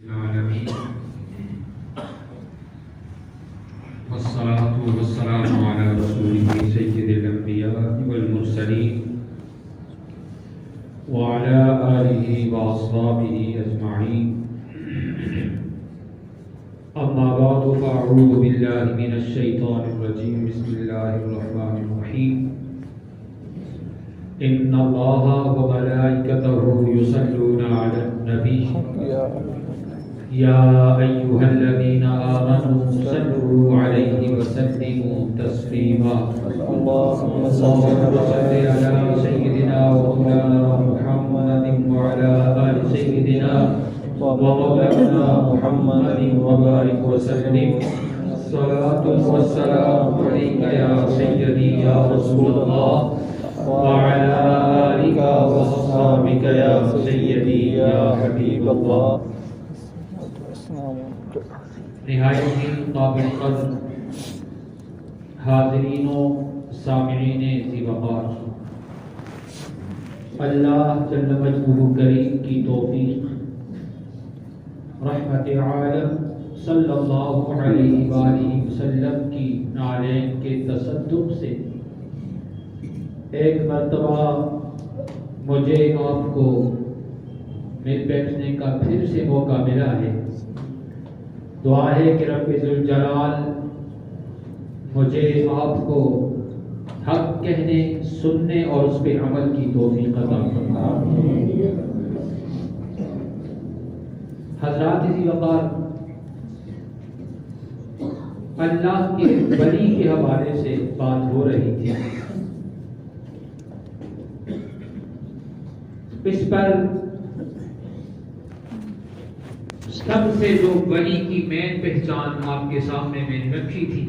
العالمين والصلاة والسلام على رسوله سيد الأنبياء والمرسلين وعلى آله وأصحابه أجمعين أما بعد فأعوذ بالله من الشيطان الرجيم بسم الله الرحمن الرحيم إن الله وملائكته يصلون على النبي يا أيها الذين آمنوا صلوا عليه وسلموا تسليما اللهم صل على سيدنا ومولانا محمد وعلى آل سيدنا ومولانا محمد وبارك وسلم الصلاة والسلام عليك يا سيدي يا رسول الله وعلى آلك وأصحابك يا سيدي يا حبيب الله. نہایت ہی قابل قدر حاضرین و سامعین ذی وقار، اللہ جل مجدہ کریم کی توفیق، رحمت عالم صلی اللہ علیہ وآلہ وسلم کی نالین کے تصدق سے ایک مرتبہ مجھے آپ کو مل بیٹھنے کا پھر سے موقع ملا ہے. دعا ہے کہ رب ذوالجلال مجھے آپ کو حق کہنے، سننے اور اس پہ عمل کی توفیق عطا فرمائے. حضرات ذی وقار، اللہ کے ولی کے حوالے سے بات ہو رہی تھی. اس پر سب سے جو ولی کی مین پہچان آپ کے سامنے میں نے رکھی تھی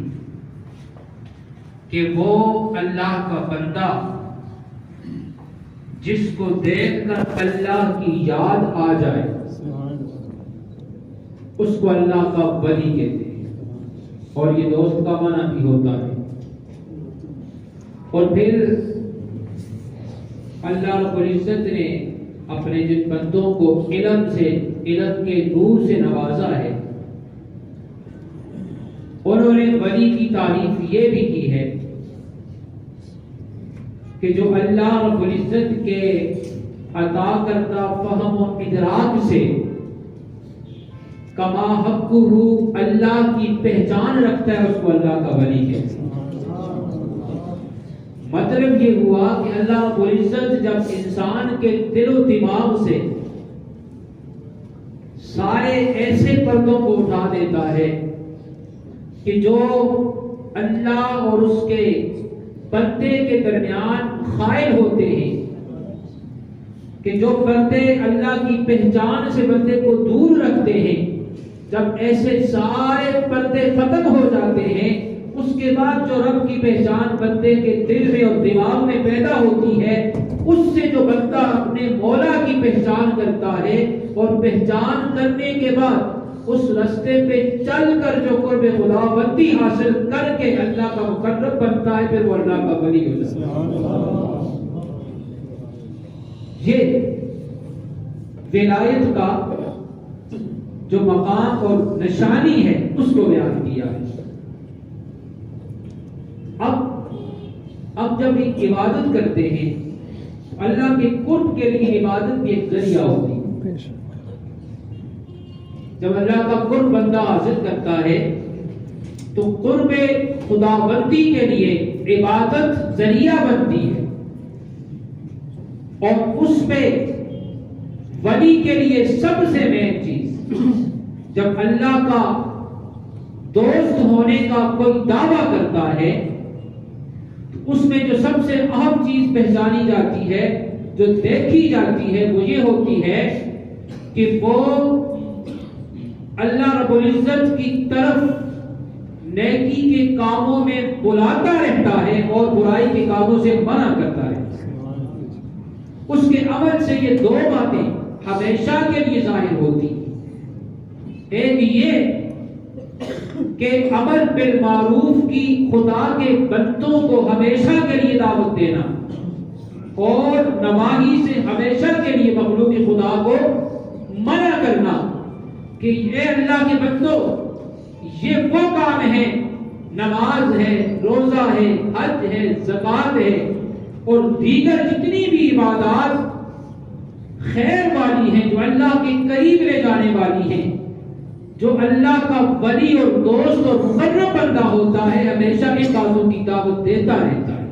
کہ وہ اللہ کا بندہ جس کو دیکھ کر اللہ کی یاد آ جائے اس کو اللہ کا ولی کہتے ہیں، اور یہ دوست کا معنی بھی ہوتا ہے. اور پھر اللہ رب العزت نے اپنے جن بندوں کو علم سے، علم کے نور سے نوازا ہے، انہوں نے ولی کی تعریف یہ بھی کی ہے کہ جو اللہ رب العزت کے عطا کردہ فہم و ادراک سے کما حقہ اللہ کی پہچان رکھتا ہے اس کو اللہ کا ولی کہتے ہیں. مطلب یہ ہوا کہ اللہ رب العزت جب انسان کے دل و دماغ سے سارے ایسے پردوں کو اٹھا دیتا ہے کہ جو اللہ اور اس کے بندے کے درمیان خائل ہوتے ہیں، کہ جو پردے اللہ کی پہچان سے بندے کو دور رکھتے ہیں، جب ایسے سارے پردے ختم ہو جاتے ہیں، اس کے بعد جو رب کی پہچان بندے کے دل میں اور دماغ میں پیدا ہوتی ہے، اس سے جو بندہ اپنے مولا کی پہچان کرتا ہے، اور پہچان کرنے کے بعد اس رستے پہ چل کر جو قرب خداوندی حاصل کر کے اللہ کا مقرب بنتا ہے، پھر وہ اللہ کا ولی ہو جاتا ہے. یہ ولایت کا جو مقام اور نشانی ہے اس کو بیان کیا ہے. اب جب ایک عبادت کرتے ہیں، اللہ کے قرب کے لیے عبادت بھی ایک ذریعہ ہوتی ہے. جب اللہ کا قرب بندہ حاصل کرتا ہے تو قرب خداوندی کے لیے عبادت ذریعہ بنتی ہے، اور اس میں ولی کے لیے سب سے مین چیز، جب اللہ کا دوست ہونے کا کوئی دعویٰ کرتا ہے، اس میں جو سب سے اہم چیز پہچانی جاتی ہے، جو دیکھی جاتی ہے، وہ یہ ہوتی ہے کہ وہ اللہ رب العزت کی طرف نیکی کے کاموں میں بلاتا رہتا ہے اور برائی کے کاموں سے منع کرتا ہے. اس کے عمل سے یہ دو باتیں ہمیشہ کے لیے ظاہر ہوتی. ایک یہ کہ امر بالمعروف کی خدا کے بندوں کو ہمیشہ کے لیے دعوت دینا، اور نواہی سے ہمیشہ کے لیے مخلوق خدا کو منع کرنا کہ اے اللہ کے بندو، یہ وہ کام ہے، نماز ہے، روزہ ہے، حج ہے، زکوٰۃ ہے اور دیگر جتنی بھی عبادات خیر والی ہیں، جو اللہ کے قریب لے جانے والی ہیں، جو اللہ کا ولی اور دوست اور مقرب بندہ ہوتا ہے ہمیشہ ان باتوں کی دعوت دیتا رہتا ہے۔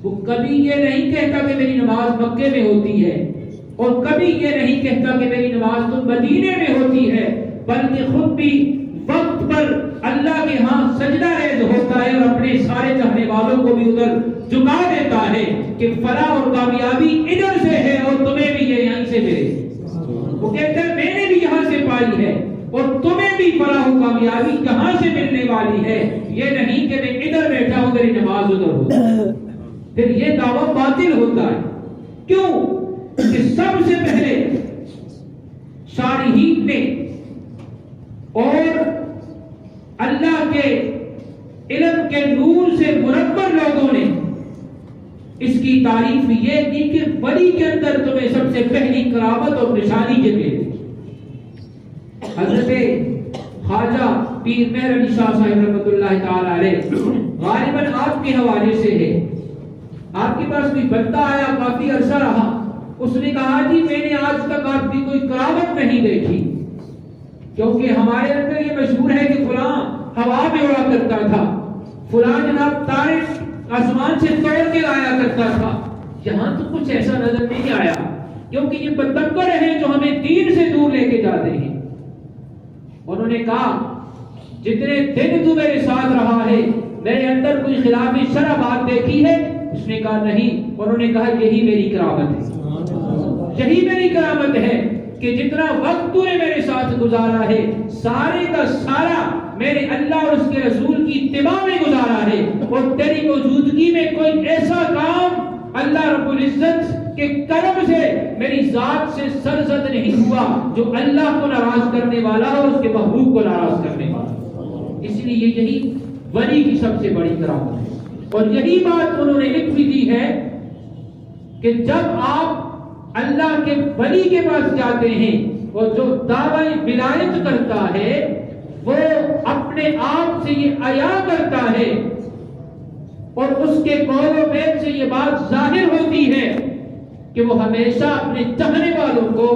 وہ کبھی یہ نہیں کہتا کہ میری نماز مکے میں ہوتی ہے، اور کبھی یہ نہیں کہتا کہ میری نماز تو مدینے میں ہوتی ہے، بلکہ خود بھی وقت پر اللہ کے ہاں سجدہ ریز ہوتا ہے اور اپنے سارے چاہنے والوں کو بھی ادھر جھکا دیتا ہے کہ فلاح اور کامیابی ادھر سے ہے اور تمہیں بھی یہ یہیں سے ملے۔ وہ کہتا ہے میں نے بھی یہاں سے پائی ہے اور تمہیں بھی فلاح و کامیابی یہاں سے ملنے والی ہے، یہ نہیں کہ میں ادھر بیٹھا ہوں میری نماز ادھر ہو۔ پھر یہ دعویٰ باطل ہوتا ہے۔ کیوں؟ کہ سب سے پہلے صالحین نے اور اللہ کے علم کے نور سے منور لوگوں نے اس کی تعریف یہ کی کہ ولی کے اندر تمہیں سب سے پہلی کرامت اور نشانی یہ ملی۔ حضرت خواجہ پیر مہر علی شاہ صاحب رحمۃ اللہ تعالی علیہ غالباً آپ کے حوالے سے ہے، آپ کے پاس کوئی بندہ آیا، کافی عرصہ رہا، اس نے کہا جی میں نے آج تک آپ کی کوئی کرامت نہیں دیکھی، کیونکہ ہمارے اندر یہ مشہور ہے کہ فلاں ہوا میں اڑا کرتا تھا، فلاں جناب تارے آسمان سے توڑ کے لایا کرتا تھا، یہاں تو کچھ ایسا نظر نہیں آیا، کیونکہ یہ پتنگڑ ہیں جو ہمیں دین سے دور لے کے جاتے ہیں۔ انہوں نے کہا جتنے دن تو میرے ساتھ رہا ہے میرے اندر کوئی خلاف شرع بات دیکھی ہے؟ اس نے کہا نہیں۔ انہوں نے کہا یہی میری کرامت ہے، یہی میری کرامت ہے کہ جتنا وقت تو نے میرے ساتھ گزارا ہے سارے کا سارا میرے اللہ اور اس کے رسول کی اتباع میں گزارا ہے، اور تیری موجودگی میں کوئی ایسا کام اللہ رب العزت کے کرم سے میری ذات سے سرزد نہیں ہوا جو اللہ کو ناراض کرنے والا اور اس کے محبوب کو ناراض کرنے والا۔ اس لیے یہی ولی کی سب سے بڑی کرامت ہے، اور یہی بات انہوں نے لکھ بھی دی ہے کہ جب آپ اللہ کے ولی کے پاس جاتے ہیں اور جو دعوی ولایت کرتا ہے وہ اپنے آپ سے یہ عیا کرتا ہے اور اس کے قول و فعل سے یہ بات ظاہر ہوتی ہے کہ وہ ہمیشہ اپنے چاہنے والوں کو،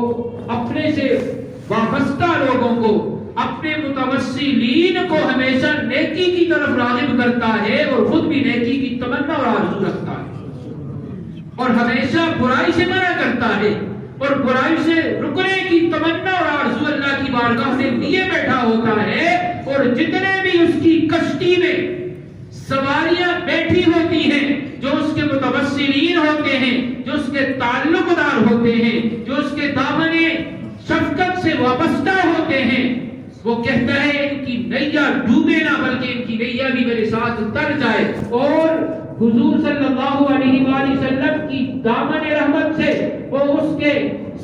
اپنے سے وابستہ لوگوں کو، اپنے متوسلین کو ہمیشہ نیکی کی طرف راغب کرتا ہے اور خود بھی نیکی کی تمنا اور آرزو رکھتا ہے، اور ہمیشہ برائی سے منع کرتا ہے اور برائی سے رکنے کی تمنا اور آرزو اللہ کی بارگاہ میں لیے بیٹھا ہوتا ہے، اور جتنے بھی اس کی کشتی میں سواریاں بیٹھی ہوتی ہیں جو اس کے متوسلین ہوتے ہیں، جو اس کے تعلق دار ہوتے ہیں، جو اس کے دامن شفقت سے وابستہ ہوتے ہیں، وہ کہتا ہے ان کی نیا ڈوبے نہ بلکہ ان کی نیا بھی میرے ساتھ تر جائے، اور حضور صلی اللہ علیہ وآلہ وسلم کی دامن رحمت سے وہ اس کے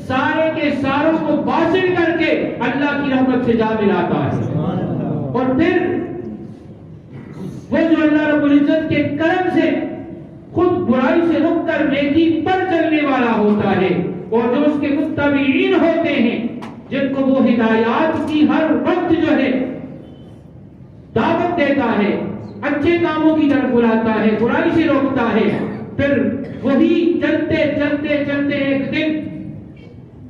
سارے کے ساروں کو باطل کر کے اللہ کی رحمت سے جا ملاتا ہے، اور پھر وہ جو اللہ رب العزت کے کرم سے خود برائی سے رک کر نیکی پر چلنے والا ہوتا ہے، اور جو اس کے متبعین ہوتے ہیں جن کو وہ ہدایات کی ہر وقت جو ہے دعوت دیتا ہے، اچھے کاموں کی طرف بلاتا ہے، برائی سے روکتا ہے، پھر وہی چلتے چلتے چلتے ایک دن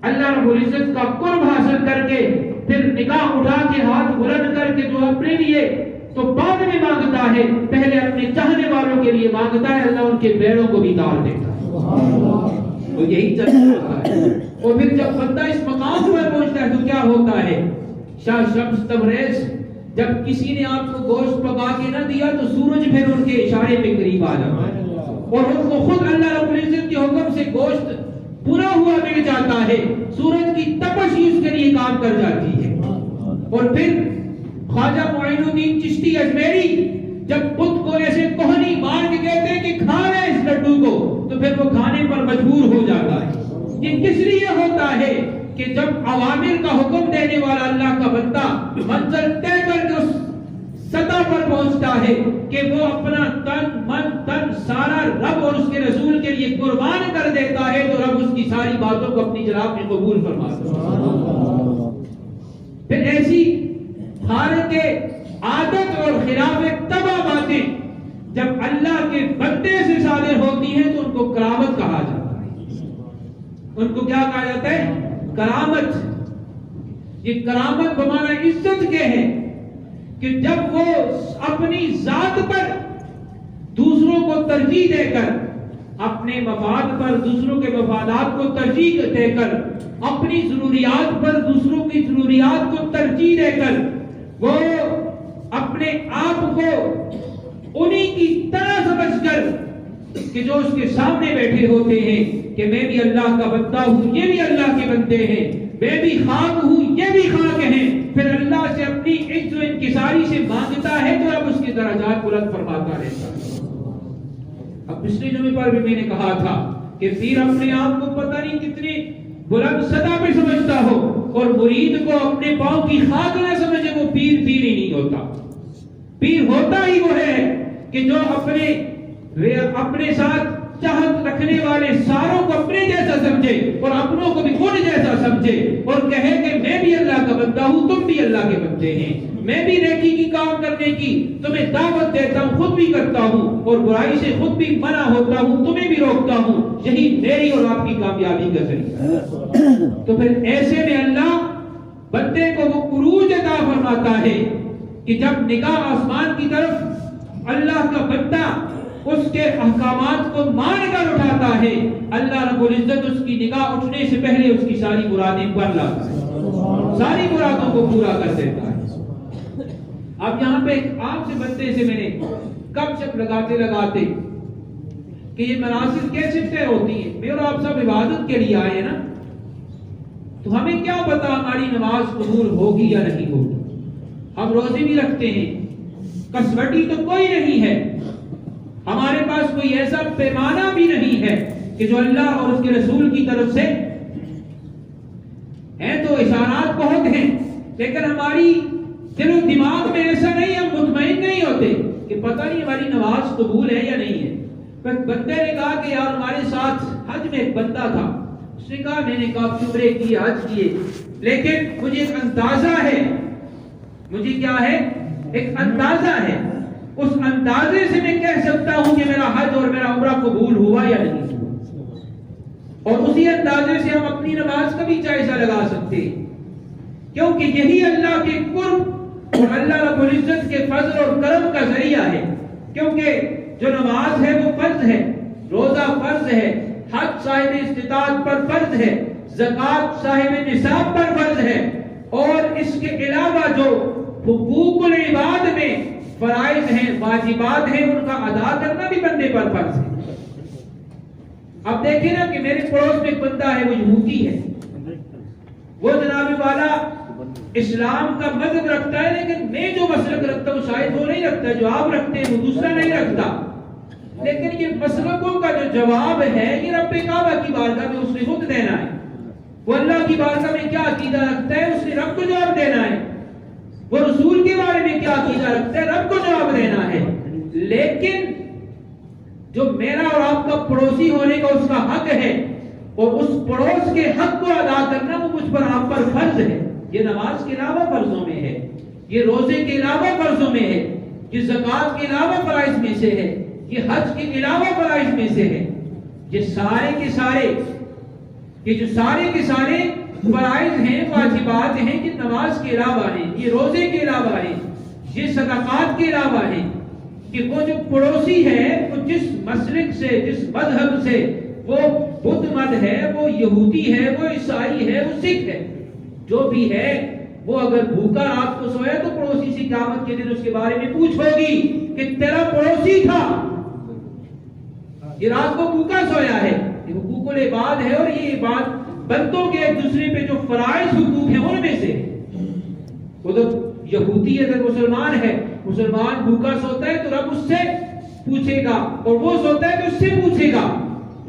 اللہ رب العزت کا قرب حاصل کر کے پھر نگاہ اٹھا کے ہاتھ بلند کر کے جو اپنے لیے تو بعد میں مانگتا ہے پہلے اپنے چاہنے والوں کے لیے مانگتا ہے، اللہ ان کے بیڑوں کو بھی تار دیتا ہے، تو یہی چلتا رہتا ہے۔ اور پھر جب بندہ اس مقام پر پہنچتا ہے تو کیا ہوتا ہے؟ شاہ شمس تبریز جب کسی نے آپ کو گوشت پکا کے نہ دیا تو سورج پھر ان کے اشارے پہ قریب آ جاتا ہے اور ان کو خود اللہ رب العزت کے حکم سے گوشت پورا ہوا مل جاتا ہے، سورج کی تپش ہی اس کے لیے کام کر جاتی ہے۔ اور پھر خواجہ معین الدین چشتی اجمیری جب بت کو ایسے کوہنی مار کے کہتے ہیں کہ کھا لے اس لڈو کو، تو پھر وہ کھانے پر مجبور ہو جاتا ہے۔ یہ کس لیے ہوتا ہے کہ جب اوامر کا حکم دینے والا اللہ کا بندہ منزل طے کر کے اس سطح پر پہنچتا ہے کہ وہ اپنا تن من تن سارا رب اور اس کے رسول کے لیے قربان کر دیتا ہے، تو رب اس کی ساری باتوں کو اپنی جناب میں قبول فرماتا ہے۔ پھر ایسی خارق عادت اور خلاف طبع باتیں جب اللہ کے بندے سے صادر ہوتی ہیں تو ان کو کرامت کہا جاتا ہے. ان کو کیا کہا جاتا ہے؟ کرامت. یہ کرامت بمعنی عزت کے ہے کہ جب وہ اپنی ذات پر دوسروں کو ترجیح دے کر، اپنے مفاد پر دوسروں کے مفادات کو ترجیح دے کر، اپنی ضروریات پر دوسروں کی ضروریات کو ترجیح دے کر وہ اپنے آپ کو انہی کی طرح سمجھ کر کہ جو اس کے سامنے بیٹھے ہوتے ہیں کہ میں بھی اللہ کا بندہ ہوں، یہ بھی اللہ کے بندے ہیں، میں بھی خاک ہوں، یہ بھی خاک ہیں، پھر اللہ سے اپنی عزت و انکساری سے مانگتا ہے تو اب اس کے درجات بلند فرماتا رہتا ہے. اب پچھلے جمعے پر بھی میں نے کہا تھا کہ پیر اپنے آپ کو پتہ نہیں کتنے بلند سطح پہ سمجھتا ہو اور مرید کو اپنے پاؤں کی خاک نہ سمجھے، وہ پیر ہی نہیں ہوتا. پیر ہوتا ہی وہ ہے کہ جو اپنے ساتھ چاہت رکھنے والے ساروں کو اپنے جیسا سمجھے اور اپنوں کو بھی خود جیسا سمجھے اور کہے کہ میں بھی اللہ کا بندہ ہوں، تم بھی اللہ کے بندے ہیں، میں بھی نیکی کی کام کرنے کی تمہیں دعوت دیتا ہوں، خود بھی کرتا ہوں اور برائی سے خود بھی منع ہوتا ہوں، تمہیں بھی روکتا ہوں، یہی میری اور آپ کی کامیابی کا ذریعہ. تو پھر ایسے میں اللہ بندے کو وہ عروج عطا فرماتا ہے کہ جب نگاہ آسمان کی طرف اللہ کا بندہ اس کے احکامات کو مان کر اٹھاتا ہے، اللہ رب العزت اس کی نگاہ اٹھنے سے پہلے اس کی ساری مرادیں پر لاتا ہے، ساری مرادوں کو پورا کر دیتا ہے. اب یہاں پہ ایک عام سے بندے سے میں نے کب چپ لگاتے کہ یہ مناسب کیسے طے ہوتی ہیں؟ میں اور آپ سب عبادت کے لیے آئے ہیں نا، تو ہمیں کیا پتا ہماری نماز قبول ہوگی یا نہیں ہوگی. ہم روزے بھی رکھتے ہیں، کسوٹی تو کوئی نہیں ہے، ہمارے پاس کوئی ایسا پیمانہ بھی نہیں ہے کہ جو اللہ اور اس کے رسول کی طرف سے ہیں. تو اشارات بہت ہیں لیکن ہماری دل و دماغ میں ایسا نہیں، ہم مطمئن نہیں ہوتے کہ پتہ نہیں ہماری نماز قبول ہے یا نہیں ہے. بندے نے کہا کہ یار ہمارے ساتھ حج میں ایک بندہ تھا، اس نے کہا میں نے کہا عمرے کی حج کیے، لیکن مجھے ایک اندازہ ہے، مجھے کیا ہے؟ ایک اندازہ ہے، اس اندازے سے میں کہہ سکتا ہوں کہ میرا حج اور میرا عمرہ قبول ہوا یا نہیں ہوا. اور اسی اندازے سے ہم اپنی نماز کا بھی جائزہ لگا سکتے ہیں، کیونکہ یہی اللہ کے قرب اور اللہ رب العزت کے فضل اور کرم کا ذریعہ ہے. کیونکہ جو نماز ہے وہ فرض ہے، روزہ فرض ہے، حج صاحب استطاعت پر فرض ہے، زکوٰۃ صاحب نصاب پر فرض ہے، اور اس کے علاوہ جو حقوق العباد میں فرائض ہیں، واجبات ہیں، ان کا ادا کرنا بھی بندے پر فرض ہے. اب دیکھیں نا کہ میرے پڑوس میں ایک بندہ ہے، وہ یہودی ہے، وہ جناب والا اسلام کا مذہب رکھتا ہے، لیکن میں جو مسلک رکھتا ہوں شاید وہ نہیں رکھتا، جو آپ رکھتے ہیں وہ دوسرا نہیں رکھتا. لیکن یہ مسلکوں کا جو جواب ہے یہ رب کعبہ کی بارگاہ میں اس نے خود دینا ہے. وہ اللہ کی بارگاہ میں کیا عقیدہ رکھتا ہے اس نے رب کو جواب دینا ہے، وہ رسول کے بارے میں کیا عقیدہ رکھتا ہے رب کو جواب دینا ہے. لیکن جو میرا اور آپ کا پڑوسی ہونے کا اس کا حق ہے اور اس پڑوس کے حق کو ادا کرنا وہ مجھ پر آپ پر فرض ہے. یہ نماز کے علاوہ فرضوں میں ہے، یہ روزے کے علاوہ فرضوں میں ہے، یہ زکوٰۃ کے علاوہ فرائض میں سے ہے، یہ حج کے علاوہ فرائض میں سے ہے. یہ سارے کے سارے فرائض ہیں، واجبات ہیں، یہ نماز کے علاوہ ہیں، یہ روزے کے علاوہ ہیں، یہ صدقات کے علاوہ ہیں. کہ وہ جو پڑوسی ہے وہ جس مسلک سے، جس مذہب سے، وہ بدھ مت ہے، وہ یہودی ہے، وہ عیسائی ہے، وہ سکھ ہے، جو بھی ہے، وہ اگر بھوکا رات کو سویا تو پڑوسی سے قیامت کے دن اس کے بارے میں پوچھ ہوگی کہ تیرا پڑوسی تھا، یہ رات کو بھوکا سویا ہے. یہ حقوق العباد ہے، اور یہ عبادت بندوں کے ایک دوسرے پہ جو فرائض حقوق ہیں ان میں سے. وہ تو یہودی اگر مسلمان ہے، مسلمان بھوکا سوتا ہے تو رب اس سے پوچھے گا، اور وہ سوتا ہے تو اس سے پوچھے گا.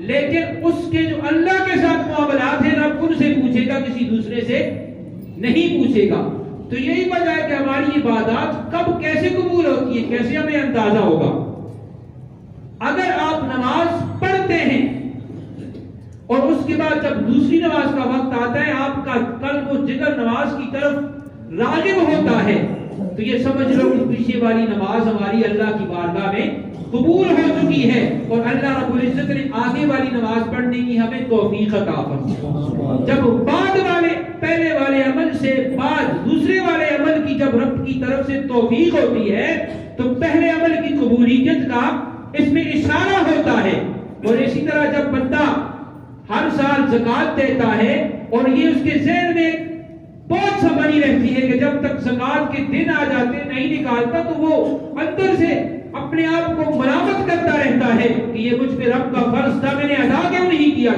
لیکن اس کے جو اللہ کے ساتھ معاملات ہیں رب ان سے پوچھے گا، کسی دوسرے سے نہیں پوچھے گا. تو یہی وجہ ہے کہ ہماری عبادات کب کیسے قبول ہوتی ہے، کیسے ہمیں اندازہ ہوگا. اگر آپ نماز پڑھتے ہیں اور اس کے بعد جب دوسری نماز کا وقت آتا ہے آپ کا قلب و جگر نماز کی طرف راغب ہوتا ہے تو یہ سمجھ لو کہ پیچھے والی نماز ہماری اللہ کی بارگاہ میں قبول ہو چکی ہے، اور اللہ رب العزت نے آگے والی نماز پڑھنے کی ہمیں توفیق عطا فرمائی۔ جب بعد والے پہلے والے عمل سے بعد دوسرے والے عمل کی جب رب کی طرف سے توفیق ہوتی ہے تو پہلے عمل کی قبولیت کا اس میں اشارہ ہوتا ہے۔ اور اسی طرح جب بندہ ہر سال زکوٰۃ دیتا ہے اور یہ اس کے ذہن میں بہت سا بنی رہتی ہے کہ جب تک زکوٰۃ کے دن آ جاتے نہیں نکالتا تو وہ اندر سے اپنے آپ کو ملامت کرتا رہتا ہے کہ یہ مجھ پہ رب کا فرض تھا، میں نے ادا کیوں نہیں کیا،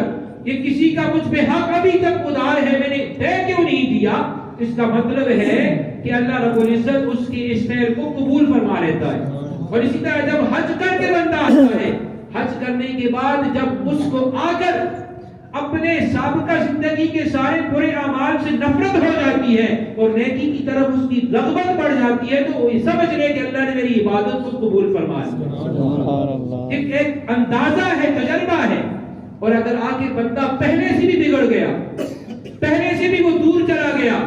یہ کسی کا مجھ پہ حق ابھی تک ادار ہے، میں نے دے کیوں نہیں دیا۔ اس کا مطلب ہے کہ اللہ رب العزت اس کی اس فعل کو قبول فرما لیتا ہے۔ اور اسی طرح جب حج کر کے بندہ آتا ہے، حج کرنے کے بعد جب اس کو آ کر اپنے سابقہ زندگی کے سارے برے اعمال سے نفرت ہو جاتی ہے اور نیکی کی طرف اس کی رغبت بڑھ جاتی ہے تو وہ سمجھ لے کہ اللہ نے میری عبادت کو قبول فرما لیا۔ ایک اندازہ ہے، تجربہ ہے۔ اور اگر آگے بندہ پہلے سے بھی بگڑ گیا، پہلے سے بھی وہ دور چلا گیا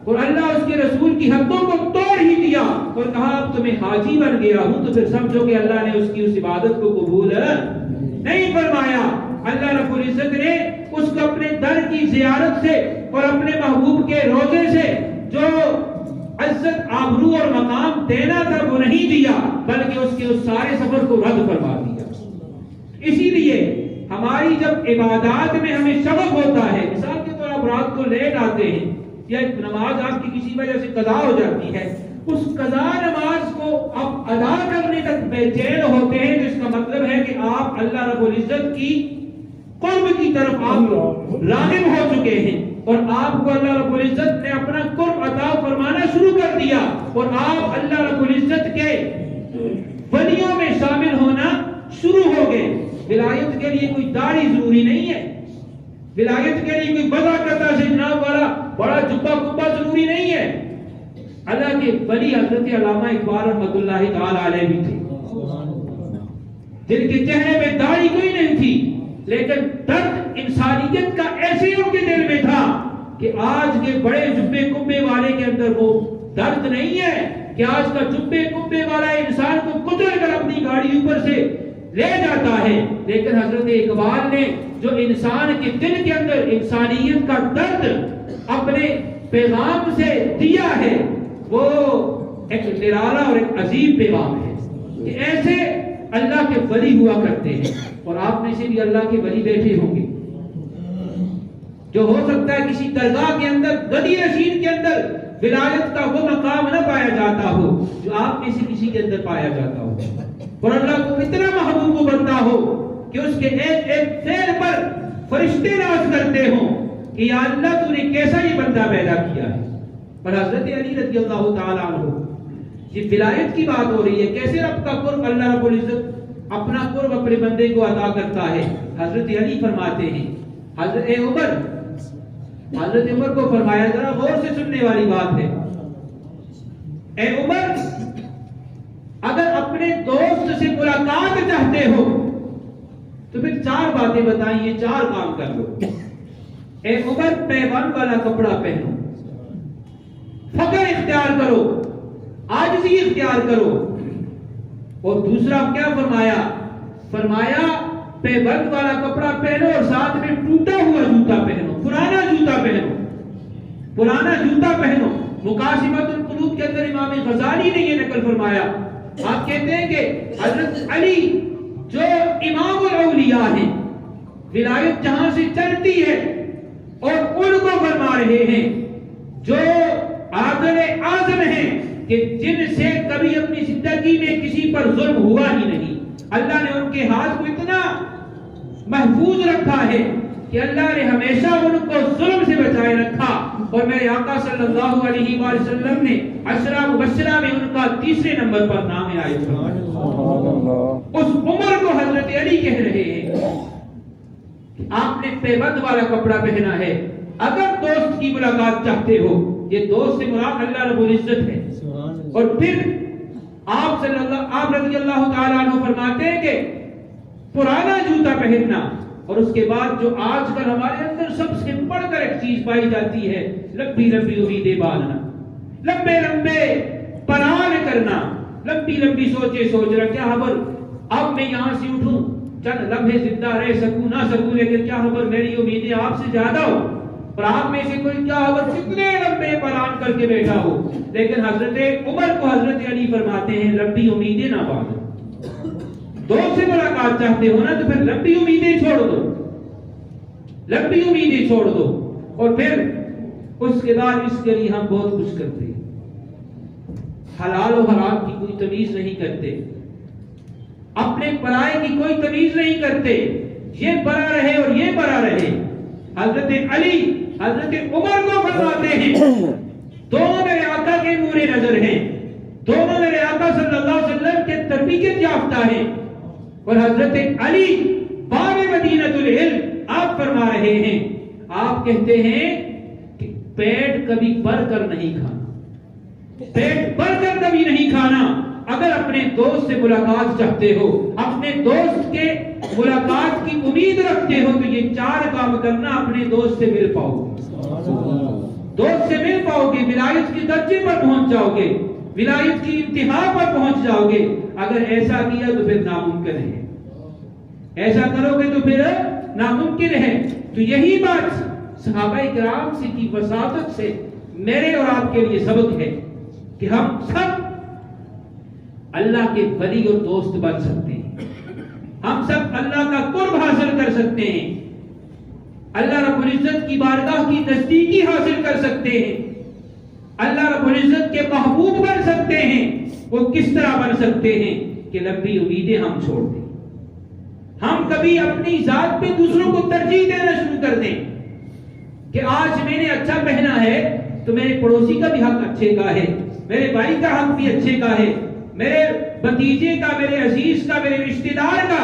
اور اللہ اس کے رسول کی حدوں کو توڑ ہی دیا اور کہا اب تو میں حاجی بن گیا ہوں، تو پھر سمجھو کہ اللہ نے اس کی اس عبادت کو قبول نہیں فرمایا۔ اللہ رب العزت نے اس کو اپنے در کی زیارت سے اور اپنے محبوب کے روضے سے جو عزت آبرو اور مقام دینا تھا وہ نہیں دیا، بلکہ اس کے اس سارے سفر کو رد فرما دیا۔ اسی لیے ہماری جب عبادات میں ہمیں شغف ہوتا ہے، مثال کے طور آپ رات کو لیٹ آتے ہیں یا نماز آپ کی کسی وجہ سے قضا ہو جاتی ہے، اس قضا نماز کو آپ ادا کرنے تک بے چین ہوتے ہیں، جس کا مطلب ہے کہ آپ اللہ رب العزت کی قرب کی طرف آپ راغب ہو چکے ہیں اور آپ کو اللہ رب العزت نے اپنا قرب عطا فرمانا شروع کر دیا اور آپ اللہ رب العزت کے ولیوں میں شامل ہونا شروع ہو گئے۔ ولایت کے لیے کوئی داڑھی ضروری نہیں ہے، ولایت کے لیے کوئی بضاقتہ سے جناب والا بڑا جبہ کبا ضروری نہیں ہے۔ اللہ کے ولی حضرت علامہ اقبال رحمۃ اللہ تعالی علیہ بھی تھے، جن کے چہرے میں داڑھی کوئی نہیں تھی، لیکن درد انسانیت کا ایسے ان کے دل میں تھا کہ آج کے بڑے جبے کبے والے کے اندر وہ درد نہیں ہے کہ آج کا جبے کبے والا انسان کو کچل کر اپنی گاڑی اوپر سے لے جاتا ہے، لیکن حضرت اقبال نے جو انسان کے دل کے اندر انسانیت کا درد اپنے پیغام سے دیا ہے وہ ایک نرالا اور ایک عظیم پیغام ہے کہ ایسے اللہ کے ولی ہوا کرتے ہیں۔ اور آپ میں سے بھی اللہ کے ولی بیٹھے ہوں گے جو ہو سکتا ہے کسی درگاہ کے اندر گدی نشین کے اندر ولایت کا وہ مقام نہ پایا جاتا ہو جو آپ میں سے کسی کے اندر پایا جاتا ہو، اور اللہ کو اتنا محبوب بنتا ہو کہ اس کے ایک ایک فعل پر فرشتے ناز کرتے ہوں کہ یا اللہ تو نے کیسا یہ بندہ پیدا کیا ہے۔ اور حضرت علی رضی اللہ تعالیٰ عنہ، یہ ولایت کی بات ہو رہی ہے، کیسے رب کا قرب اللہ رب العزت اپنا قرب اپنے بندے کو عطا کرتا ہے۔ حضرت علی فرماتے ہیں، حضرت عمر کو فرمایا، ذرا غور سے سننے والی بات ہے، اے عمر اگر اپنے دوست سے ملاقات چاہتے ہو تو پھر 4 باتیں بتائیں، یہ 4 کام کر لو۔ اے عمر پیبند والا کپڑا پہنو، فقر اختیار کرو، عاجزی اختیار کرو، اور دوسرا کیا فرمایا؟ فرمایا پیبند والا کپڑا پہنو اور ساتھ میں ٹوٹا ہوا جوتا پہنو، پرانا جوتا پہنو، پرانا جوتا پہنو۔ مقاسمۃ القلوب کے اندر امام غزالی نے یہ نقل فرمایا، آپ کہتے ہیں کہ حضرت علی جو امام الاولیاء ہیں، ولایت جہاں سے چلتی ہے اور ان کو فرما رہے ہیں جو عادل اعظم ہیں کہ جن سے کبھی اپنی زندگی میں کسی پر ظلم ہوا ہی نہیں، اللہ نے ان کے ہاتھ کو اتنا محفوظ رکھا ہے کہ اللہ نے ہمیشہ ان کو ظلم سے بچائے رکھا، اور میرے آقا صلی اللہ علیہ وآلہ وسلم نے عشرہ مبشرہ میں ان کا 3 نمبر پر نام آئے۔ اس عمر کو حضرت علی کہہ رہے ہیں کہ آپ نے پیبند والا کپڑا پہنا ہے، اگر دوست کی ملاقات چاہتے ہو، یہ دوست سے مراد اللہ رب العزت ہے۔ اور پھر آپ رضی اللہ تعالیٰ عنہ فرماتے ہیں کہ پرانا جوتا پہننا، اور اس کے بعد جو آج کل ہمارے اندر سب سے بڑھ کر ایک چیز پائی جاتی ہے، لمبی لمبی امیدیں باندھنا۔ لمبے لمبے پلان کرنا، لمبی لمبی سوچے سوچ رہا کیا خبر اب میں یہاں سے اٹھوں چند لمحے زندہ رہ سکوں نہ سکوں، لیکن کیا خبر میری امیدیں آپ سے زیادہ ہو، اور آپ میں سے کوئی کیا خبر کتنے لمبے پلان کر کے بیٹھا ہو۔ لیکن حضرت عمر کو حضرت علی فرماتے ہیں لمبی امیدیں نہ باندھو، دوست سے ملاقات چاہتے ہو نا تو پھر لمبی امیدیں چھوڑ دو، لمبی امیدیں چھوڑ دو، اور پھر اس کے بعد اس کے لیے ہم بہت کچھ کرتے ہیں، حلال و حرام کی کوئی تمیز نہیں کرتے، اپنے پرائے کی کوئی تمیز نہیں کرتے، یہ برا رہے اور یہ برا رہے۔ حضرت علی حضرت عمر کو فرماتے ہیں دونوں میرے آقا کے نور نظر ہیں، دونوں میرے آقا صلی اللہ علیہ وسلم کے تربیت یافتہ ہیں، اور حضرت علی باب مدینۃ العلم آپ فرما رہے ہیں، آپ کہتے ہیں کہ پیٹ کبھی بھر کر نہیں کھانا، پیٹ بھر کر کبھی نہیں کھانا۔ اگر اپنے دوست سے ملاقات چاہتے ہو، اپنے دوست کے ملاقات کی امید رکھتے ہو تو یہ چار کام کرنا، اپنے دوست سے مل پاؤ گے، دوست سے مل پاؤ گے، ولایت کے درجے پر پہنچ جاؤ گے، ولایت کی انتہا پر پہنچ جاؤ گے۔ اگر ایسا کیا تو پھر ناممکن ہے، ایسا کرو گے تو پھر ناممکن ہے۔ تو یہی بات صحابہ کرام سے کی وساطت سے میرے اور آپ کے لیے سبق ہے کہ ہم سب اللہ کے ولی اور دوست بن سکتے ہیں، ہم سب اللہ کا قرب حاصل کر سکتے ہیں، اللہ رب العزت کی بارگاہ کی نزدیکی حاصل کر سکتے ہیں، اللہ رب العزت کے محبوب بن سکتے ہیں۔ وہ کس طرح بن سکتے ہیں کہ لمبی امیدیں ہم چھوڑ دیں، ہم کبھی اپنی ذات پہ دوسروں کو ترجیح دینا شروع کر دیں کہ آج میں نے اچھا پہنا ہے تو میرے پڑوسی کا بھی حق اچھے کا ہے، میرے بھائی کا حق بھی اچھے کا ہے، میرے بھتیجے کا، میرے عزیز کا، میرے رشتہ دار کا۔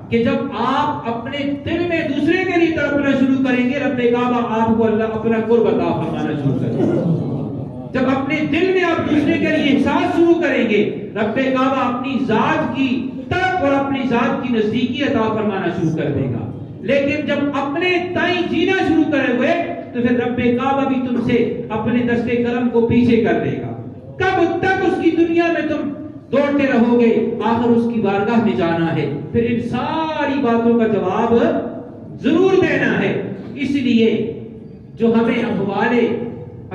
کہ جب آپ اپنے دل میں دوسرے کے لیے تڑپنا شروع کریں گے، رب کعبہ آپ کو اللہ اپنا قرب عطا فرمانا شروع کرے گا۔ جب اپنے دل میں آپ دوسرے کے لیے احساس شروع کریں گے، رب کعبہ اپنی ذات کی طرف اور اپنی ذات کی نزدیکی عطا فرمانا شروع کر دے گا۔ لیکن جب اپنے تائیں جینا شروع کرے ہوئے تو پھر رب کعبہ بھی تم سے اپنے دستے کرم کو پیچھے کر دے گا۔ کب تک اس کی دنیا میں تم دوڑتے رہو گے؟ آخر اس کی بارگاہ میں جانا ہے، پھر ان ساری باتوں کا جواب ضرور دینا ہے۔ اس لیے جو ہمیں اقوال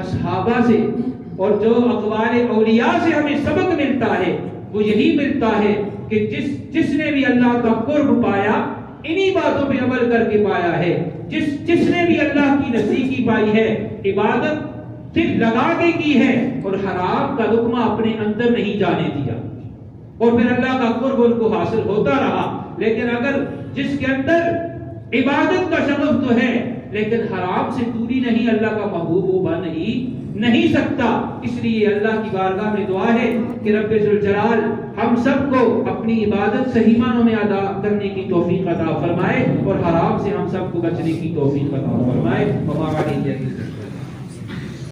اصحابہ سے اور جو اقوال اولیاء سے ہمیں سبق ملتا ہے وہ یہی ملتا ہے کہ جس نے بھی اللہ کا قرب پایا انہی باتوں پہ عمل کر کے پایا ہے، جس نے بھی اللہ کی نزدیکی پائی ہے عبادت دل لگا کے کی ہے اور حرام کا لقمہ اپنے اندر نہیں جانے دیا، اور پھر اللہ کا قرب ان کو حاصل ہوتا رہا۔ لیکن اگر جس کے اندر عبادت کا شغف تو ہے لیکن حرام سے دوری نہیں، اللہ کا محبوب وہ بن ہی نہیں سکتا۔ اس لیے اللہ کی بارگاہ میں دعا ہے کہ رب ذوالجلال ہم سب کو اپنی عبادت صحیح معنوں میں ادا کرنے کی توفیق عطا فرمائے اور حرام سے ہم سب کو بچنے کی توفیق عطا فرمائے۔